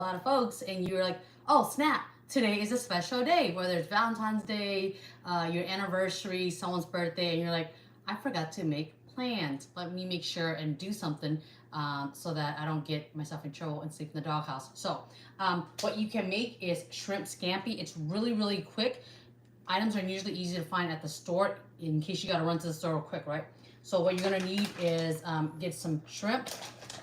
a lot of folks and you're like, oh snap, today is a special day, whether it's Valentine's Day, your anniversary, someone's birthday, and you're like, I forgot to make plans. Let me make sure and do something so that I don't get myself in trouble and sleep in the doghouse. So what you can make is shrimp scampi. It's really, really quick. Items are usually easy to find at the store in case you got to run to the store real quick, right? So what you're going to need is get some shrimp.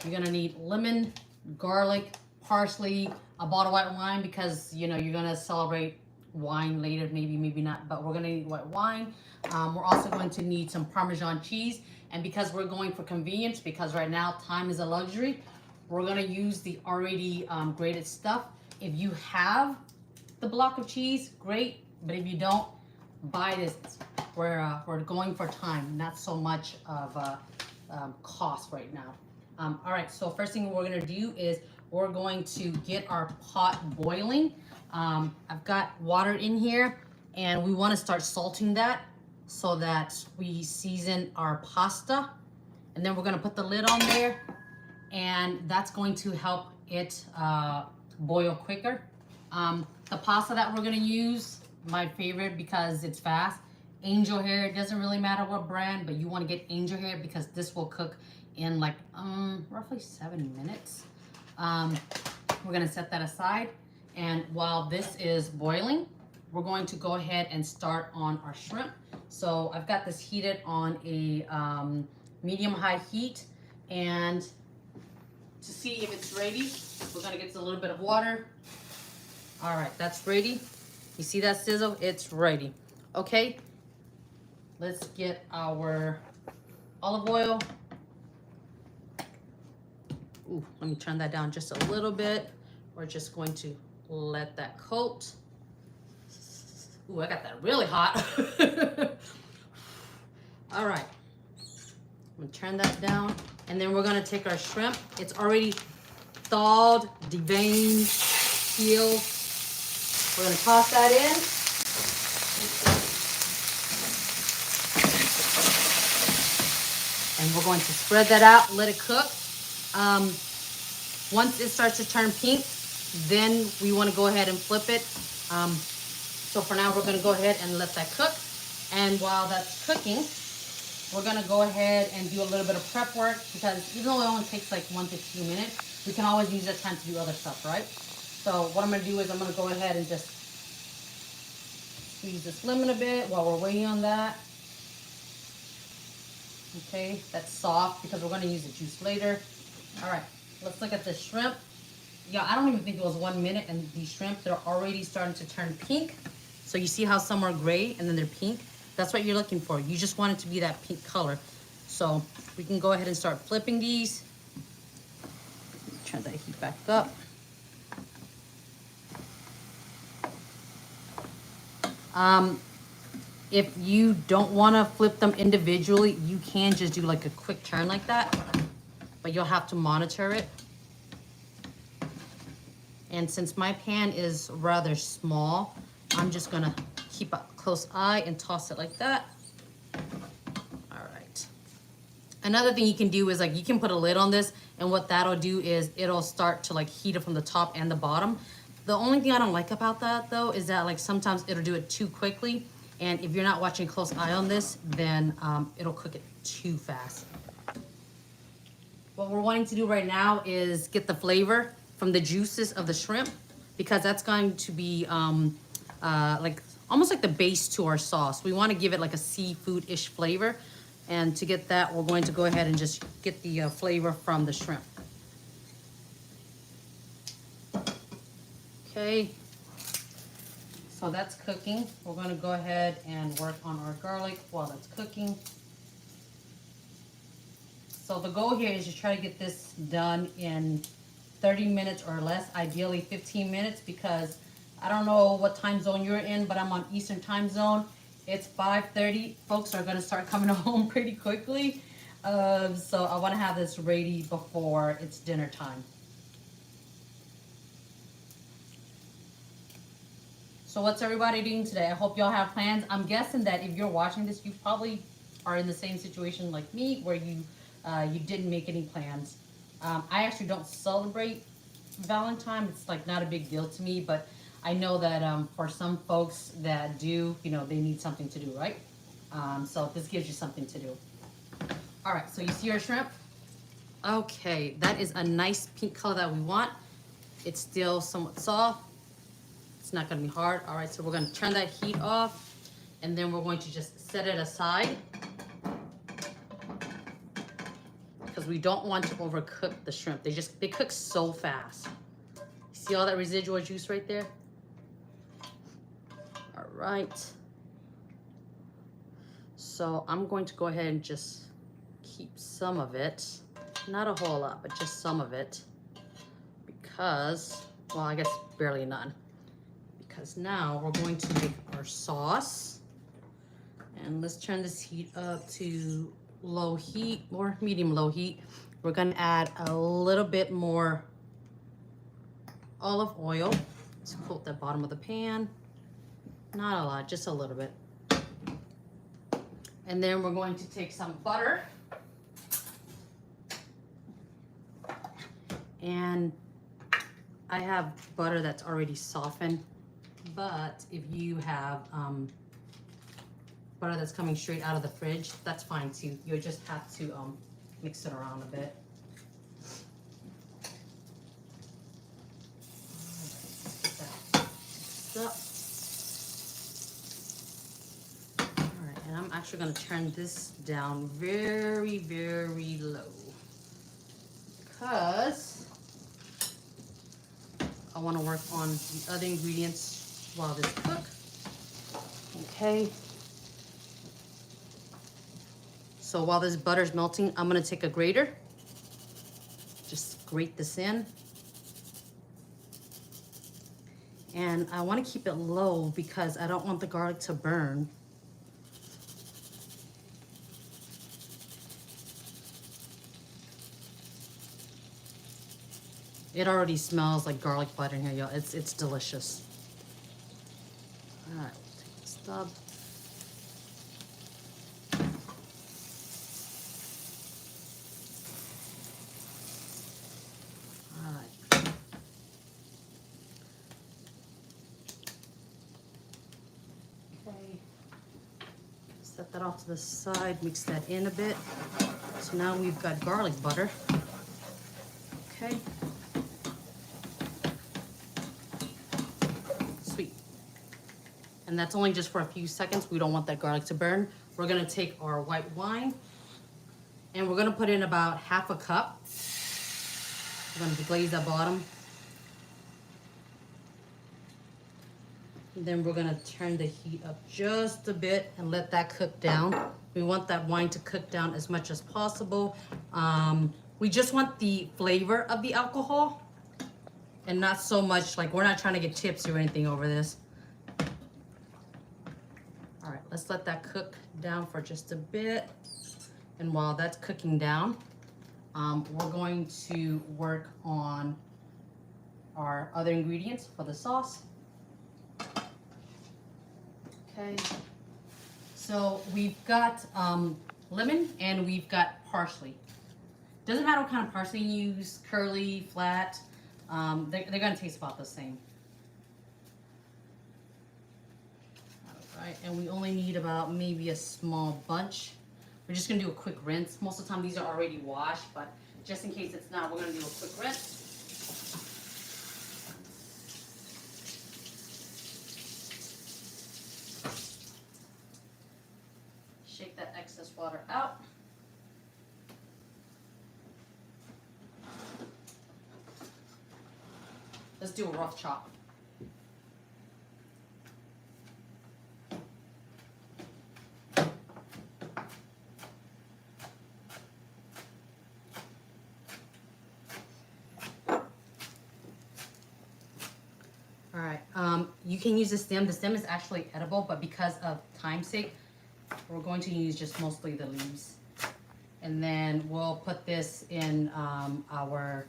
You're going to need lemon, garlic, parsley, a bottle of white wine because, you know, you're going to celebrate wine later, maybe not, but we're going to need white wine. We're also going to need some Parmesan cheese. And because we're going for convenience, because right now time is a luxury, we're going to use the already grated stuff. If you have the block of cheese, great. But if you don't, buy this. We're going for time, not so much of cost right now. All right, so first thing we're gonna do is we're going to get our pot boiling. I've got water in here, and we want to start salting that so that we season our pasta. And then we're gonna put the lid on there, and that's going to help it boil quicker. The pasta that we're gonna use, my favorite because it's fast, angel hair. It doesn't really matter what brand, but you want to get angel hair because this will cook in like roughly 7 minutes. We're gonna set that aside, and while this is boiling, we're going to go ahead and start on our shrimp. So I've got this heated on a medium-high heat, and to see if it's ready, we're gonna get a little bit of water. All right, that's ready. You see that sizzle? It's ready. Okay, let's get our olive oil. Ooh, let me turn that down just a little bit. We're just going to let that coat. Ooh, I got that really hot. All right, I'm gonna turn that down, and then we're gonna take our shrimp. It's already thawed, deveined, peeled. We're gonna toss that in. And we're going to spread that out, let it cook. Once it starts to turn pink, then we want to go ahead and flip it. So for now, we're going to go ahead and let that cook. And while that's cooking, we're going to go ahead and do a little bit of prep work because even though it only takes like 1 to 2 minutes, we can always use that time to do other stuff, right? So what I'm going to do is I'm going to go ahead and just squeeze this lemon a bit while we're waiting on that. Okay, that's soft because we're going to use the juice later. All right, let's look at the shrimp. Yeah, I don't even think it was 1 minute, and these shrimp, they're already starting to turn pink. So you see how some are gray and then they're pink? That's what you're looking for. You just want it to be that pink color. So we can go ahead and start flipping these. Turn that heat back up. If you don't want to flip them individually, you can just do like a quick turn like that, but you'll have to monitor it. And since my pan is rather small, I'm just gonna keep a close eye and toss it like that. All right. Another thing you can do is like you can put a lid on this, and what that'll do is it'll start to like heat it from the top and the bottom. The only thing I don't like about that though is that like sometimes it'll do it too quickly. And if you're not watching close eye on this, then it'll cook it too fast. What we're wanting to do right now is get the flavor from the juices of the shrimp because that's going to be like almost like the base to our sauce. We want to give it like a seafood-ish flavor. And to get that, we're going to go ahead and just get the flavor from the shrimp. Okay. So that's cooking. We're going to go ahead and work on our garlic while that's cooking. So the goal here is to try to get this done in 30 minutes or less, ideally 15 minutes, because I don't know what time zone you're in, but I'm on Eastern time zone. It's 5:30. Folks are going to start coming home pretty quickly. So I want to have this ready before it's dinner time. So what's everybody doing today? I hope y'all have plans. I'm guessing that if you're watching this, you probably are in the same situation like me where you didn't make any plans. I actually don't celebrate Valentine, it's like not a big deal to me, but I know that for some folks that do, you know, they need something to do, right? So this gives you something to do. All right, so you see our shrimp? Okay, that is a nice pink color that we want. It's still somewhat soft. It's not gonna be hard. All right, so we're gonna turn that heat off, and then we're going to just set it aside because we don't want to overcook the shrimp. They cook so fast. See all that residual juice right there? All right. So I'm going to go ahead and just keep some of it. Not a whole lot, but just some of it. Because, well, I guess barely none. Because now we're going to make our sauce. And let's turn this heat up to low heat or medium low heat. We're gonna add a little bit more olive oil to coat the bottom of the pan. Not a lot, just a little bit. And then we're going to take some butter. And I have butter that's already softened, but if you have butter that's coming straight out of the fridge, that's fine too. You just have to mix it around a bit. All right, and I'm actually going to turn this down very, very low because I want to work on the other ingredients while this cooks. Okay. So while this butter's melting, I'm gonna take a grater. Just grate this in. And I wanna keep it low because I don't want the garlic to burn. It already smells like garlic butter in here, y'all. It's delicious. All right, we'll take the stub. All right. Okay. Set that off to the side, mix that in a bit. So now we've got garlic butter. Okay. Sweet. And that's only just for a few seconds. We don't want that garlic to burn. We're gonna take our white wine and we're gonna put in about half a cup. We're gonna deglaze that bottom. And then we're gonna turn the heat up just a bit and let that cook down. We want that wine to cook down as much as possible. We just want the flavor of the alcohol and not so much, like we're not trying to get tipsy or anything over this. All right, let's let that cook down for just a bit. And while that's cooking down, we're going to work on our other ingredients for the sauce. Okay, so we've got lemon and we've got parsley. Doesn't matter what kind of parsley you use, curly, flat, they're gonna taste about the same. All right, and we only need about maybe a small bunch. We're just gonna do a quick rinse. Most of the time these are already washed, but just in case it's not, we're gonna do a quick rinse. Shake that excess water out. Let's do a rough chop. All right, you can use the stem. The stem is actually edible, but because of time's sake, we're going to use just mostly the leaves. And then we'll put this in our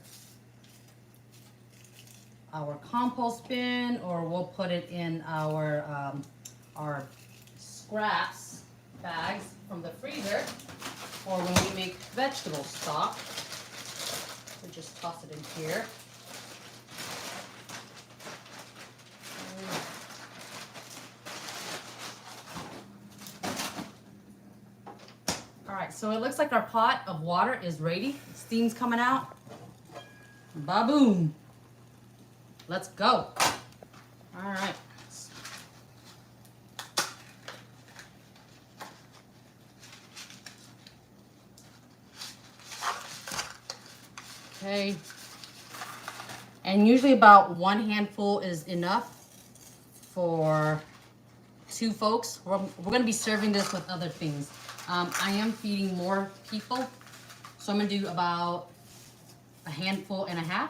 compost bin, or we'll put it in our scraps bags from the freezer, or when we make vegetable stock, we just toss it in here. right, so it looks like our pot of water is ready. Steam's coming out. Ba-boom. Let's go. All right. Okay. And usually about 1 handful is enough for 2 folks. We're going to be serving this with other things. I am feeding more people, so I'm going to do about 1.5 handfuls. All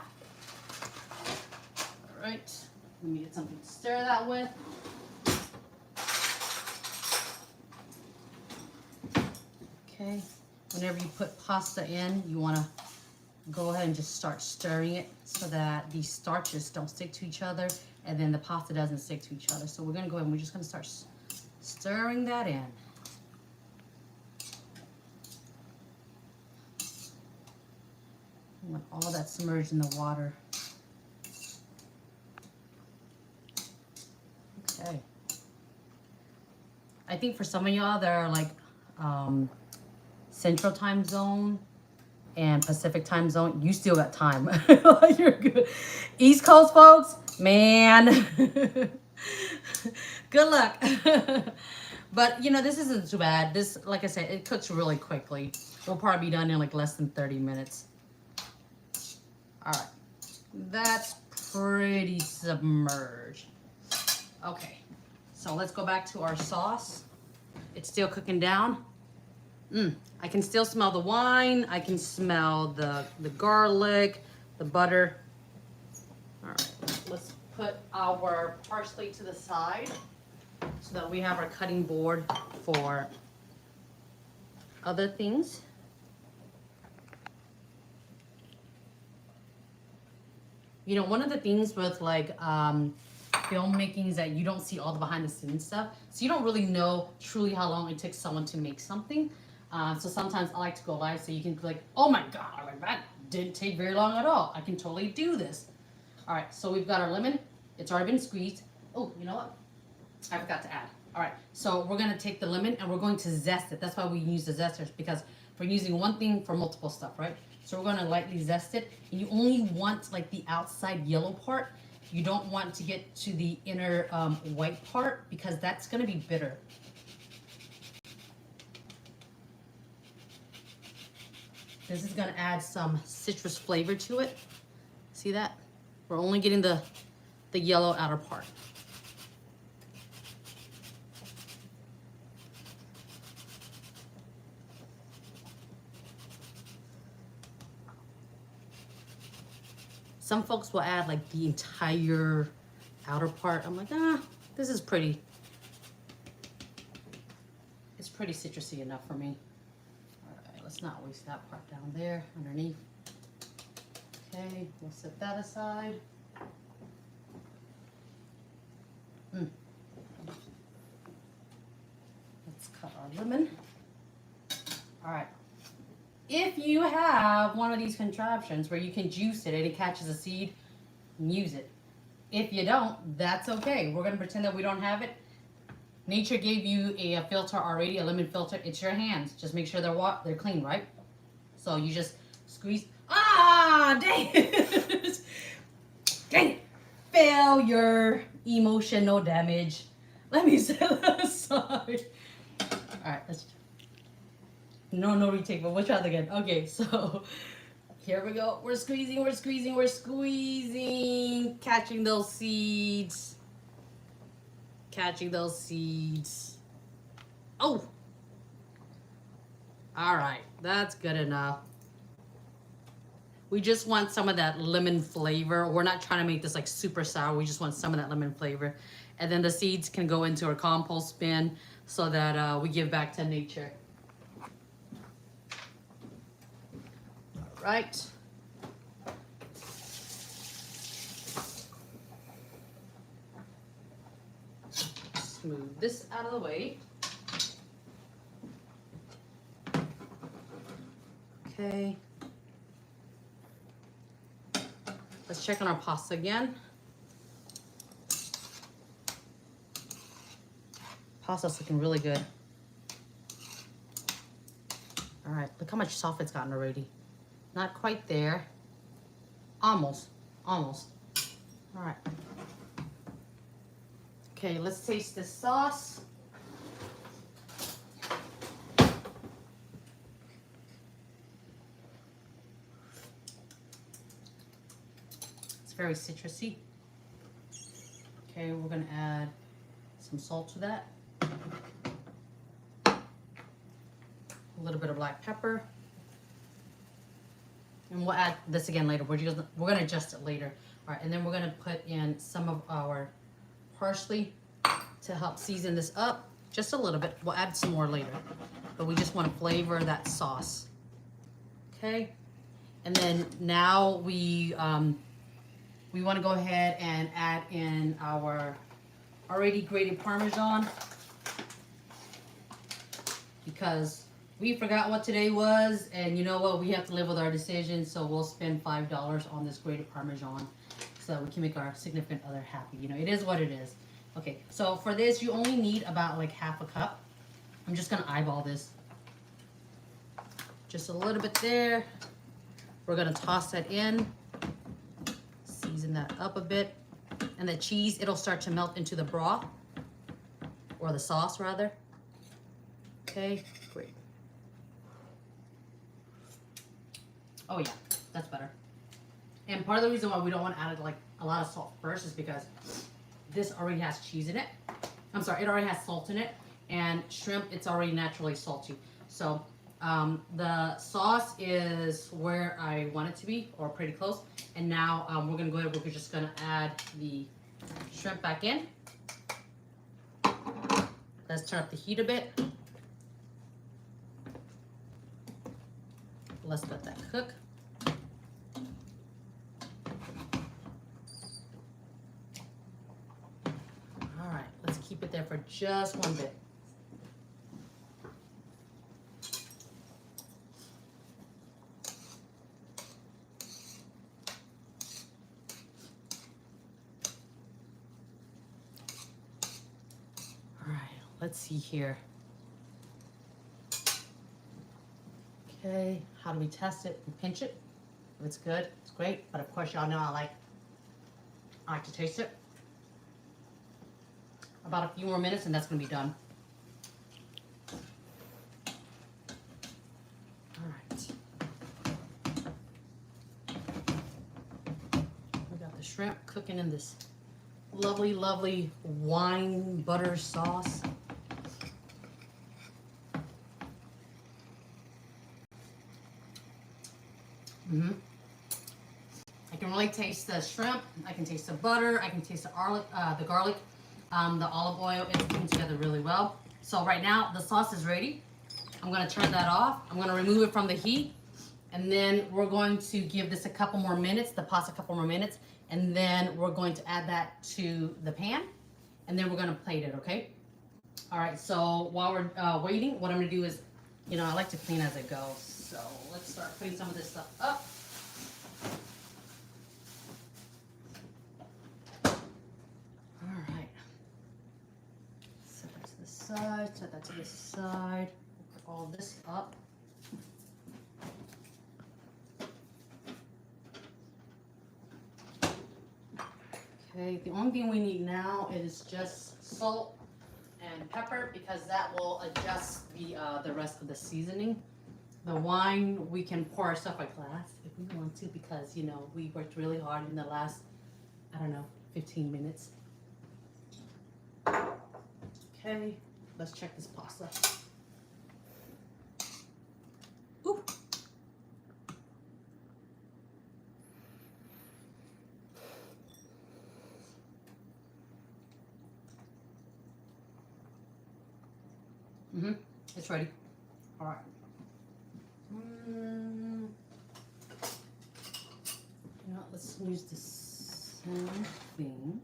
right. Let me get something to stir that with. Okay. Whenever you put pasta in, you want to go ahead and just start stirring it so that these starches don't stick to each other and then the pasta doesn't stick to each other. So we're going to go ahead and we're just going to start stirring that in. I want all that submerged in the water. Okay. I think for some of y'all that are like Central Time Zone and Pacific Time Zone, you still got time. You're good. East Coast folks, man, good luck. But you know, this isn't too bad. This, like I said, it cooks really quickly. We'll probably be done in like less than 30 minutes. All right, that's pretty submerged. Okay, so let's go back to our sauce. It's still cooking down. I can still smell the wine. I can smell the garlic, the butter. All right, let's put our parsley to the side so that we have our cutting board for other things. You know, one of the things with like filmmaking is that you don't see all the behind the scenes stuff. So you don't really know truly how long it took someone to make something. So sometimes I like to go live so you can be like, oh my God, like that didn't take very long at all. I can totally do this. All right, so we've got our lemon. It's already been squeezed. Oh, you know what? I forgot to add. All right, so we're gonna take the lemon and we're going to zest it. That's why we use the zesters, because we're using one thing for multiple stuff, right? So we're gonna lightly zest it. And you only want like the outside yellow part. You don't want to get to the inner white part because that's gonna be bitter. This is gonna add some citrus flavor to it. See that? We're only getting the yellow outer part. Some folks will add like the entire outer part. I'm like, this is pretty. It's pretty citrusy enough for me. All right, let's not waste that part down there underneath. Okay, we'll set that aside. Let's cut our lemon. All right. If you have one of these contraptions where you can juice it and it catches a seed, use it. If you don't, that's okay. We're going to pretend that we don't have it. Nature gave you a filter already, a lemon filter. It's your hands. Just make sure they're clean, right? So you just squeeze. Ah, dang it. Dang it. Failure. Emotional damage. Let me set that aside. All right, let's. No retake, but we'll try that again. Okay, so here we go. We're squeezing, we're squeezing, we're squeezing. Catching those seeds. Catching those seeds. Oh! All right, that's good enough. We just want some of that lemon flavor. We're not trying to make this like super sour. We just want some of that lemon flavor. And then the seeds can go into our compost bin so that we give back to nature. Right. Smooth this out of the way. Okay. Let's check on our pasta again. Pasta's looking really good. All right, look how much soft it's gotten already. Not quite there. Almost, almost. All right. Okay, let's taste this sauce. It's very citrusy. Okay, we're gonna add some salt to that. A little bit of black pepper. And we'll add this again later. We're gonna adjust it later. All right, and then we're gonna put in some of our parsley to help season this up just a little bit. We'll add some more later, but we just want to flavor that sauce. Okay, and then now we want to go ahead and add in our already grated Parmesan, because we forgot what today was, and you know what? We have to live with our decisions, so we'll spend $5 on this grated Parmesan so that we can make our significant other happy. You know, it is what it is. Okay, so for this, you only need about like half a cup. I'm just gonna eyeball this. Just a little bit there. We're gonna toss that in, season that up a bit, and the cheese, it'll start to melt into the broth, or the sauce rather. Okay, great. Oh yeah, that's better. And part of the reason why we don't want to add like a lot of salt first is because this already has cheese in it. I'm sorry, it already has salt in it. And shrimp, it's already naturally salty. So the sauce is where I want it to be, or pretty close. And now we're gonna go ahead, we're just gonna add the shrimp back in. Let's turn up the heat a bit. Let's let that cook. All right, let's keep it there for just one bit. All right, let's see here. Okay, how do we test it? We pinch it. If it's good, it's great. But of course, y'all know I like to taste it. About a few more minutes, and that's gonna be done. All right. We got the shrimp cooking in this lovely, lovely wine butter sauce. I can really taste the shrimp. I can taste the butter. I can taste the garlic, the olive oil. It's coming together really well. So right now the sauce is ready. I'm gonna turn that off. I'm gonna remove it from the heat, and then we're going to give this a couple more minutes, the pasta a couple more minutes, and then we're going to add that to the pan, and then we're gonna plate it. Okay. All right. So while we're waiting, what I'm gonna do is, you know, I like to clean as I go. So let's start putting some of this stuff up. All right. Set that to the side, set that to the side. Put all this up. Okay, the only thing we need now is just salt and pepper, because that will adjust the rest of the seasoning. The wine, we can pour our stuff like glass if we want to, because, you know, we worked really hard in the last, I don't know, 15 minutes. Okay, let's check this pasta. Ooh. It's ready. All right. You know, let's use the same thing.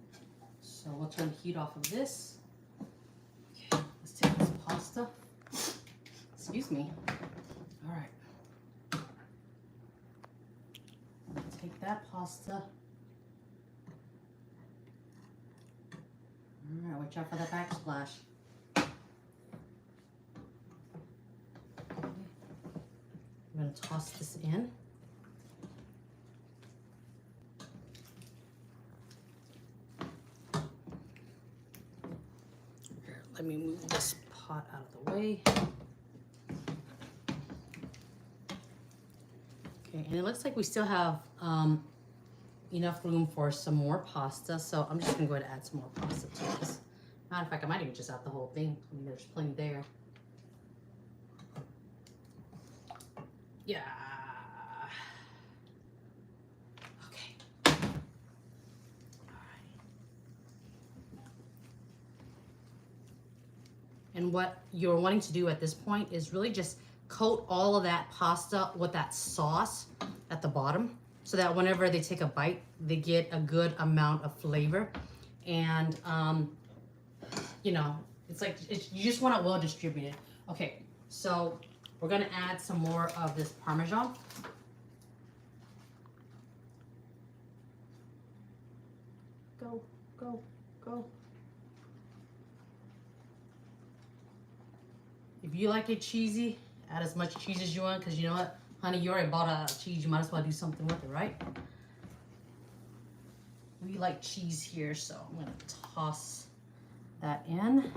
So we'll turn the heat off of this. Okay, let's take this pasta. Excuse me. All right. Take that pasta. All right, watch out for that backsplash. going to toss this in. Here, let me move this pot out of the way. Okay, and it looks like we still have enough room for some more pasta, so I'm just going to go ahead and add some more pasta to this. Matter of fact, I might even just add the whole thing. I mean, there's plenty there. Yeah. Okay. All right. And what you're wanting to do at this point is really just coat all of that pasta with that sauce at the bottom, so that whenever they take a bite, they get a good amount of flavor. And you know, it's like you just want it well distributed. Okay, so we're gonna add some more of this Parmesan. Go, go, go. If you like it cheesy, add as much cheese as you want, because you know what, honey, you already bought a cheese, you might as well do something with it, right? We like cheese here, so I'm gonna toss that in.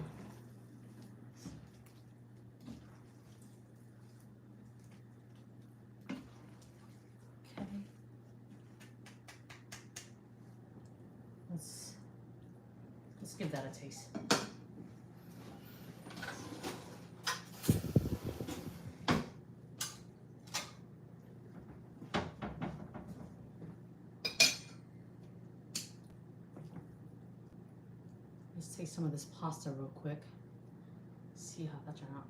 Okay. Let's give that a taste. Let's taste some of this pasta real quick. See how that turned out.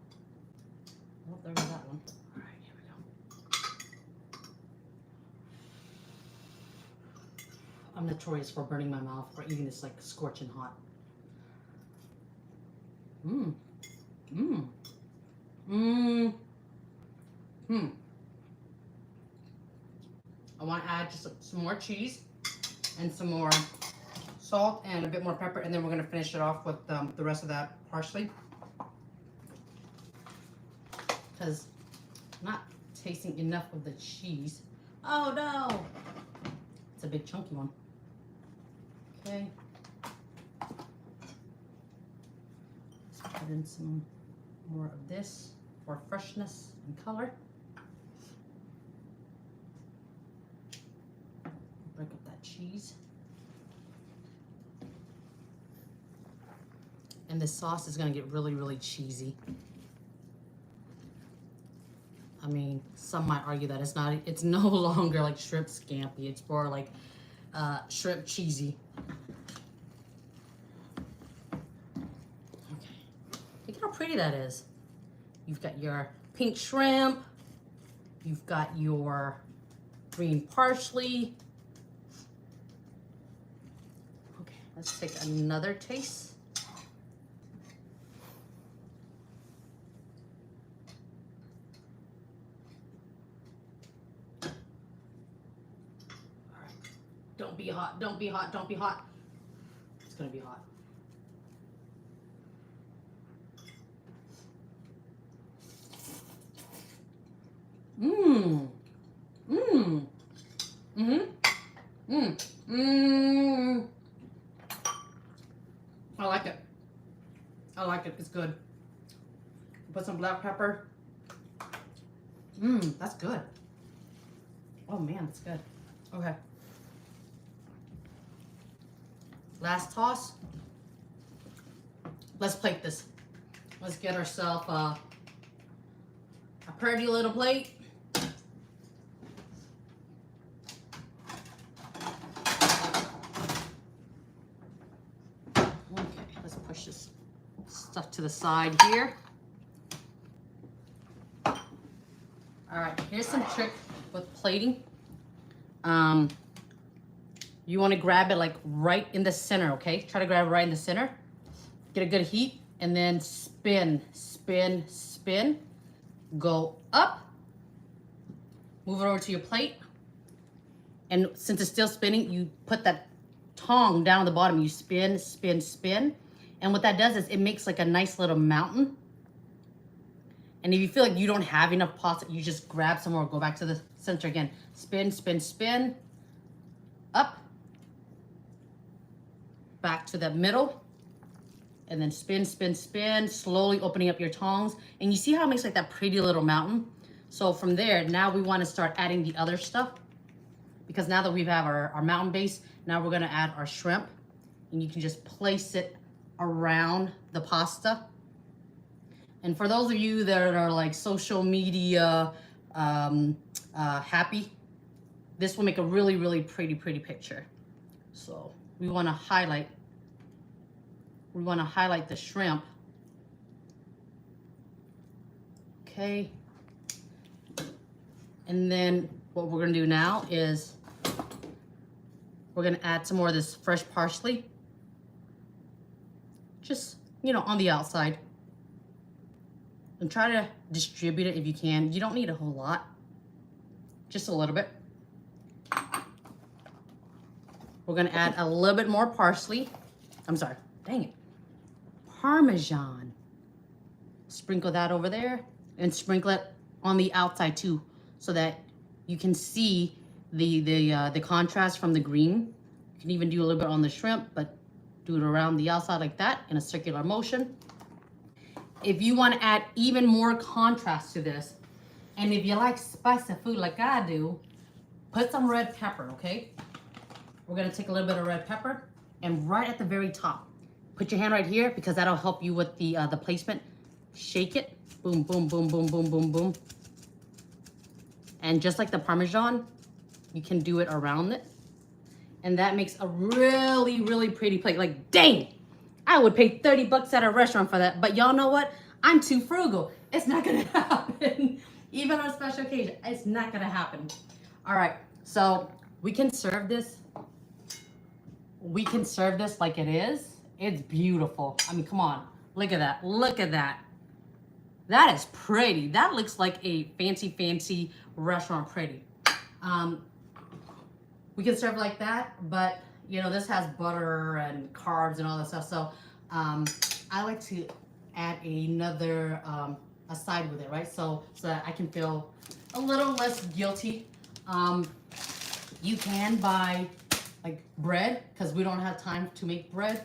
Oh, there goes that one. All right, here we go. I'm notorious for burning my mouth or eating this like scorching hot. Mmm. Mmm. Mmm. Mmm. I want to add just some more cheese and some more salt and a bit more pepper, and then we're going to finish it off with the rest of that parsley, because I'm not tasting enough of the cheese. Oh no, it's a big chunky one. Okay, let's put in some more of this for freshness and color. Break up that cheese. And the sauce is gonna get really, really cheesy. I mean, some might argue that it's no longer like shrimp scampi. It's more like shrimp cheesy. Okay, look at how pretty that is. You've got your pink shrimp. You've got your green parsley. Okay, let's take another taste. Don't be hot, don't be hot, don't be hot. It's gonna be hot. Mmm. Mmm. Mm-hmm. Mmm. Mmm. I like it. I like it, it's good. Put some black pepper. Mmm, that's good. Oh man, that's good. Okay. Last toss. Let's plate this. Let's get ourselves a pretty little plate. Okay, let's push this stuff to the side here. All right, here's some trick with plating. You want to grab it like right in the center, okay? Try to grab it right in the center. Get a good heat and then spin, spin, spin. Go up. Move it over to your plate. And since it's still spinning, you put that tongue down at the bottom. You spin, spin, spin. And what that does is it makes like a nice little mountain. And if you feel like you don't have enough pasta, you just grab some more. Go back to the center again. Spin, spin, spin. Up. Back to the middle. And then spin, spin, spin. Slowly opening up your tongs. And you see how it makes like that pretty little mountain? So from there, now we want to start adding the other stuff. Because now that we have our mountain base, now we're going to add our shrimp. And you can just place it around the pasta. And for those of you that are like social media happy, this will make a really, really pretty picture. So we want to highlight the shrimp. Okay. And then what we're going to do now is we're going to add some more of this fresh parsley. Just, you know, on the outside. And try to distribute it if you can. You don't need a whole lot. Just a little bit. We're going to add a little bit more parsley. I'm sorry. Dang it. Parmesan. Sprinkle that over there. And sprinkle it on the outside too. So that you can see the contrast from the green. You can even do a little bit on the shrimp. But do it around the outside like that in a circular motion. If you want to add even more contrast to this, and if you like spicy food like I do, put some red pepper, okay? We're going to take a little bit of red pepper, and right at the very top, put your hand right here because that'll help you with the placement. Shake it. Boom, boom, boom, boom, boom, boom, boom. And just like the Parmesan, you can do it around it. And that makes a really, really pretty plate. Like, dang! I would pay 30 bucks at a restaurant for that. But y'all know what? I'm too frugal. It's not gonna happen. Even on a special occasion, it's not gonna happen. All right, so we can serve this. We can serve this like it is. It's beautiful. I mean, come on. Look at that. Look at that. That is pretty. That looks like a fancy restaurant pretty. We can serve like that, but you know, this has butter and carbs and all that stuff. So I like to add another aside with it, right? So that I can feel a little less guilty. You can buy like bread because we don't have time to make bread,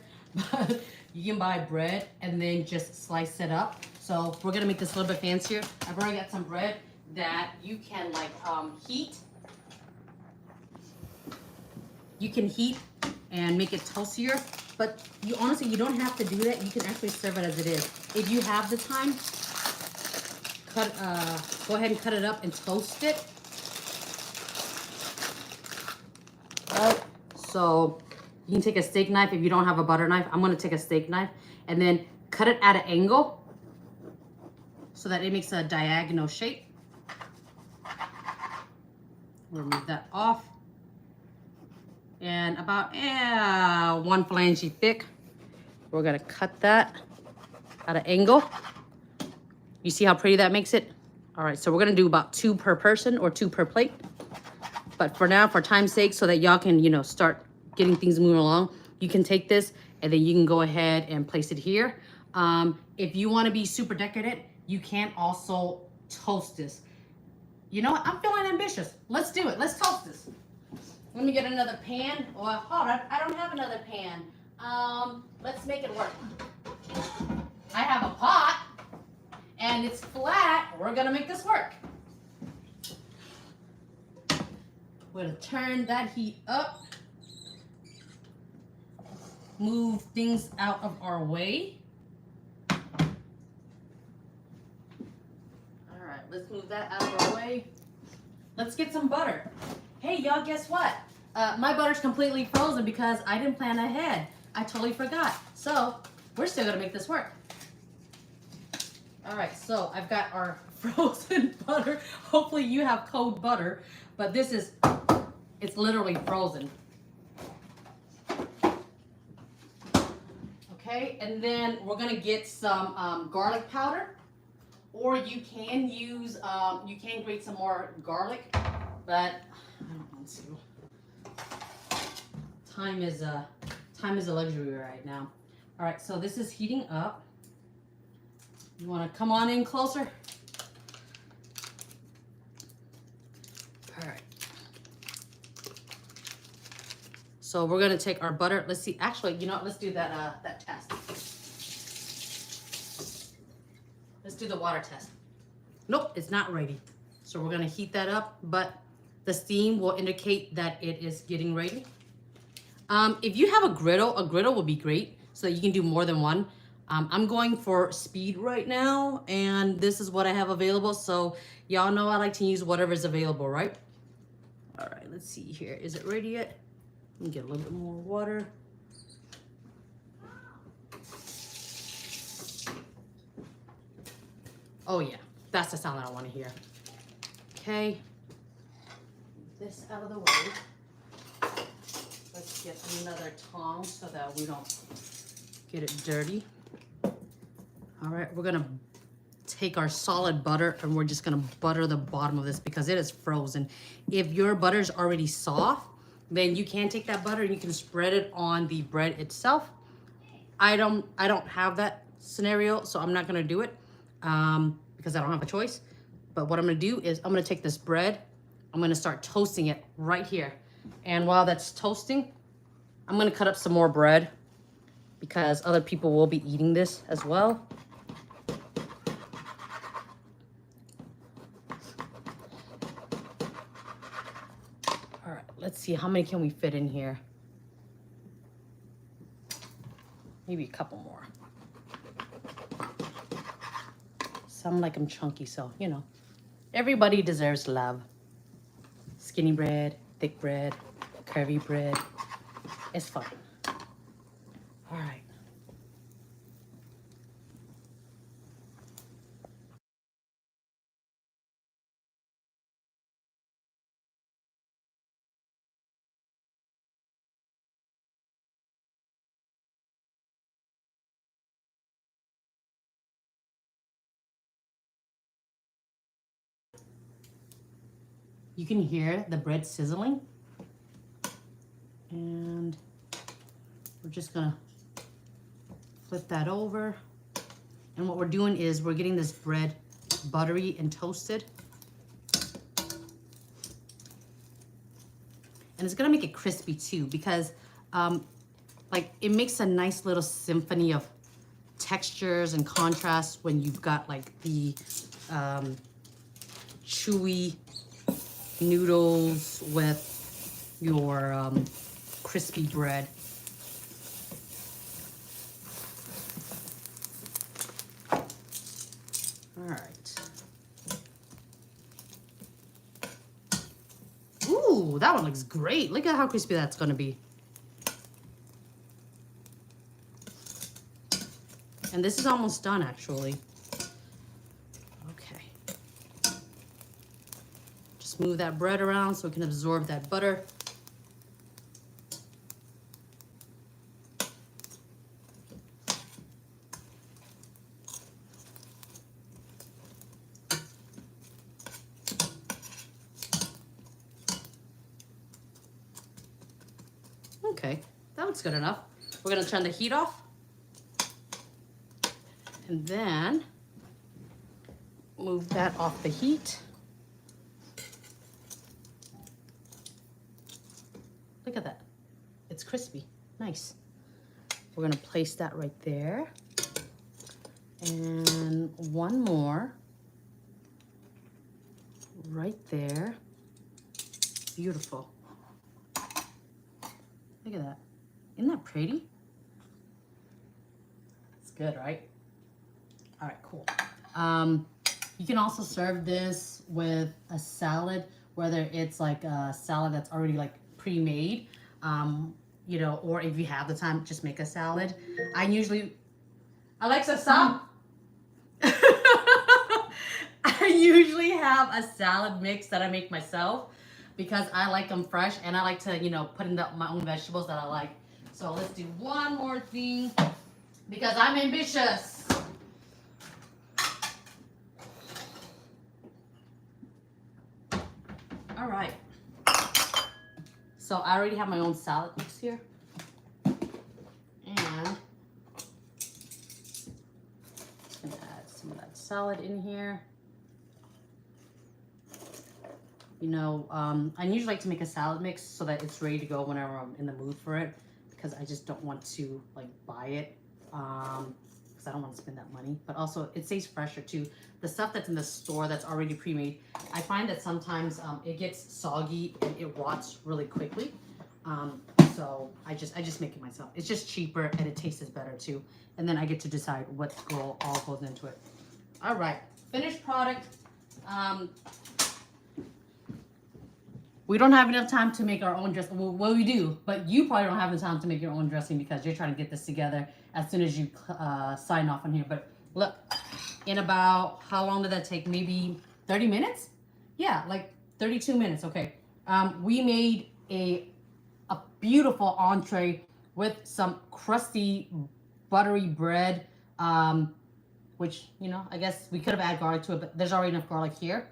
but you can buy bread and then just slice it up. So we're gonna make this a little bit fancier. I've already got some bread that you can like heat. You can heat and make it toastier, but you honestly, you don't have to do that. You can actually serve it as it is. If you have the time, go ahead and cut it up and toast it. So you can take a steak knife if you don't have a butter knife. I'm gonna take a steak knife and then cut it at an angle so that it makes a diagonal shape. Remove that off. And about 1 phalange thick. We're gonna cut that at an angle. You see how pretty that makes it? All right, so we're gonna do about 2 per person or 2 per plate. But for now, for time's sake, so that y'all can, you know, start getting things moving along, you can take this and then you can go ahead and place it here. If you wanna be super decadent, you can also toast this. You know what, I'm feeling ambitious. Let's do it, let's toast this. Let me get another pan. Oh, hold on, I don't have another pan. Let's make it work. I have a pot and it's flat. We're gonna make this work. We're gonna turn that heat up. Move things out of our way. All right, let's move that out of our way. Let's get some butter. Hey, y'all, guess what? My butter's completely frozen because I didn't plan ahead. I totally forgot. So, we're still gonna make this work. All right, so I've got our frozen butter. Hopefully you have cold butter, but this is, it's literally frozen. Okay, and then we're gonna get some garlic powder, or you can use, you can grate some more garlic, but I don't want to. Time is a luxury right now. All right, so this is heating up. You want to come on in closer? So we're gonna take our butter. Let's see. Actually, you know what? Let's do that that test. Let's do the water test. Nope, it's not ready. So we're gonna heat that up, but the steam will indicate that it is getting ready. If you have a griddle will be great so that you can do more than one. I'm going for speed right now, and this is what I have available. So y'all know I like to use whatever is available, right? All right, let's see here. Is it ready yet? Let me get a little bit more water. Oh yeah, that's the sound that I want to hear. Okay, this out of the way. Let's get another tong so that we don't get it dirty. All right, we're gonna take our solid butter and we're just gonna butter the bottom of this because it is frozen. If your butter is already soft, then you can take that butter and you can spread it on the bread itself. I don't have that scenario, so I'm not gonna do it because I don't have a choice. But what I'm gonna do is I'm gonna take this bread, I'm gonna start toasting it right here. And while that's toasting, I'm gonna cut up some more bread because other people will be eating this as well. All right, let's see, how many can we fit in here? Maybe a couple more. Some like them chunky, so, you know, everybody deserves love. Skinny bread, thick bread, curvy bread, it's fine. All right. You can hear the bread sizzling. And we're just gonna flip that over. And what we're doing is we're getting this bread buttery and toasted. And it's gonna make it crispy too because like it makes a nice little symphony of textures and contrasts when you've got like the chewy noodles with your crispy bread. All right. Ooh, that one looks great. Look at how crispy that's gonna be. And this is almost done actually. Okay. Just move that bread around so it can absorb that butter. Okay, that looks good enough. We're gonna turn the heat off. And then move that off the heat. Look at that. It's crispy. Nice. We're gonna place that right there. And one more right there. Beautiful. Look at that. Isn't that pretty? It's good, right? All right, cool. You can also serve this with a salad, whether it's like a salad that's already like pre-made, you know, or if you have the time, just make a salad. Alexa, stop. I usually have a salad mix that I make myself because I like them fresh and I like to, you know, put in my own vegetables that I like. So let's do one more thing because I'm ambitious. All right. So I already have my own salad mix here. And I'm gonna add some of that salad in here. You know, I usually like to make a salad mix so that it's ready to go whenever I'm in the mood for it, because I just don't want to like buy it, because I don't want to spend that money. But also it stays fresher too. The stuff that's in the store that's already pre-made, I find that sometimes it gets soggy and it rots really quickly. So I just make it myself. It's just cheaper and it tastes better too. And then I get to decide what all goes into it. All right, finished product. We don't have enough time to make our own dressing. Well, we do, but you probably don't have the time to make your own dressing because you're trying to get this together as soon as you sign off on here. But look, in about, how long did that take? Maybe 30 minutes? Yeah, like 32 minutes. Okay. We made a beautiful entree with some crusty, buttery bread, which, you know, I guess we could have added garlic to it, but there's already enough garlic here.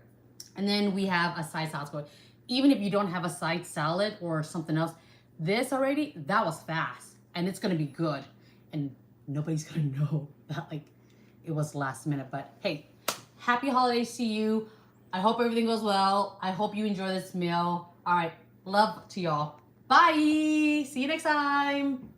And then we have a side salad going. Even if you don't have a side salad or something else, this already, that was fast. And it's going to be good. And nobody's going to know that, like, it was last minute. But, hey, happy holidays to you. I hope everything goes well. I hope you enjoy this meal. All right. Love to y'all. Bye. See you next time.